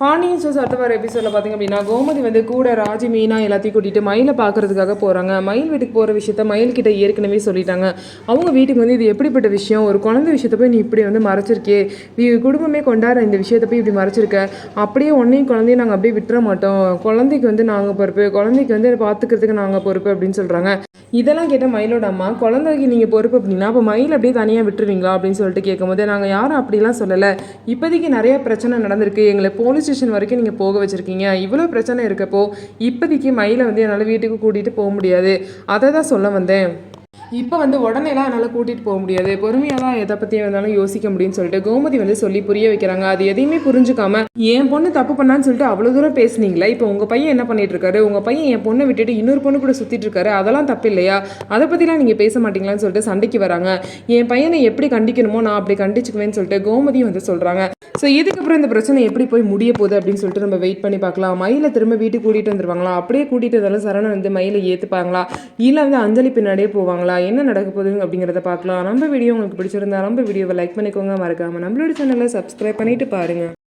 Pandian stores அடுத்த வர எபிசோடில் பார்த்திங்க அப்படின்னா கோமதி வந்து கூட ராஜி மீனா எல்லாத்தையும் கூட்டிகிட்டு மயிலை பார்க்கறதுக்காக போகிறாங்க. மயில் வீட்டுக்கு போகிற விஷயத்த மயில்கிட்ட ஏற்கனவே சொல்லிட்டாங்க. அவங்க வீட்டுக்கு வந்து இது எப்படிப்பட்ட விஷயம், ஒரு குழந்தை விஷயத்த போய் நீ இப்படி வந்து மறைச்சிருக்கே, நீ குடும்பமே கொண்டாடுற இந்த விஷயத்த போய் இப்படி மறைச்சிருக்க, அப்படியே ஒன்றையும் குழந்தையும் நாங்கள் அப்படியே விட்டுற மாட்டோம், குழந்தைக்கு வந்து நாங்கள் பொறுப்பு, குழந்தைக்கு வந்து பார்த்துக்கிறதுக்கு நாங்கள் பொறுப்பு அப்படின்னு சொல்கிறாங்க. இதெல்லாம் கேட்ட மயிலோட அம்மா, குழந்தைக்கு நீங்கள் பொறுப்பு அப்படின்னா அப்போ மயில் அப்படியே தனியாக விட்டுருவீங்களா அப்படின்னு சொல்லிட்டு கேட்கும்போது, நாங்கள் யாரும் அப்படிலாம் சொல்லலை, இப்போதைக்கு நிறைய பிரச்சனை நடந்திருக்கு, எங்களை போலீஸ் ஸ்டேஷன் வரைக்கும் நீங்கள் போக வச்சுருக்கீங்க, இவ்வளோ பிரச்சனை இருக்கப்போ இப்போதைக்கு மயிலை வந்து என்னால் வீட்டுக்கு கூட்டிகிட்டு போக முடியாது, அதை தான் சொல்ல வந்தேன். இப்போ வந்து உடனேலாம் என்னால் கூட்டிகிட்டு போக முடியாது, பொறுமையாக தான் எதை பற்றி இருந்தாலும் யோசிக்க முடியும்னு சொல்லிட்டு கோமதி வந்து சொல்லி புரிய வைக்கிறாங்க. அது எதையுமே புரிஞ்சுக்காம என் பொண்ணு தப்பு பண்ணான்னு சொல்லிட்டு அவ்வளோ தூரம் பேசுனீங்களா, இப்போ உங்கள் பையன் என்ன பண்ணிட்டு இருக்காரு, உங்கள் பையன் என் பொண்ணை விட்டுட்டு இன்னொரு பொண்ணு கூட சுற்றிட்டு இருக்காரு, அதெல்லாம் தப்பு இல்லையா, அதை பற்றிலாம் நீங்கள் பேச மாட்டீங்களான்னு சொல்லிட்டு சண்டைக்கு வராங்க. என் பையனை எப்படி கண்டிக்கணுமோ நான் அப்படி கண்டிச்சுக்குவேன்னு சொல்லிட்டு கோமதியும் வந்து சொல்கிறாங்க. ஸோ இதுக்கப்புறம் இந்த பிரச்சனை எப்படி போய் முடிய போகுது அப்படின்னு சொல்லிட்டு நம்ம வெயிட் பண்ணி பார்க்கலாம். மயிலை திரும்ப வீட்டுக்கு கூட்டிகிட்டு வந்துருவாங்களா, அப்படியே கூட்டிகிட்டு வந்தாலும் சரணன் வந்து மயிலை ஏற்றுப்பாங்களா, இல்லை வந்து அஞ்சலி பின்னாடியே போவாங்களா, என்ன நடக்க போகுது அப்படிங்கிறத பார்க்கலாம். நம்ம வீடியோ உங்களுக்கு பிடிச்சிருந்தா நம்ம வீடியோவை லைக் பண்ணிக்கோங்க, மறக்காமல் நம்மளோட சேனலை சப்ஸ்கிரைப் பண்ணிட்டு பாருங்கள்.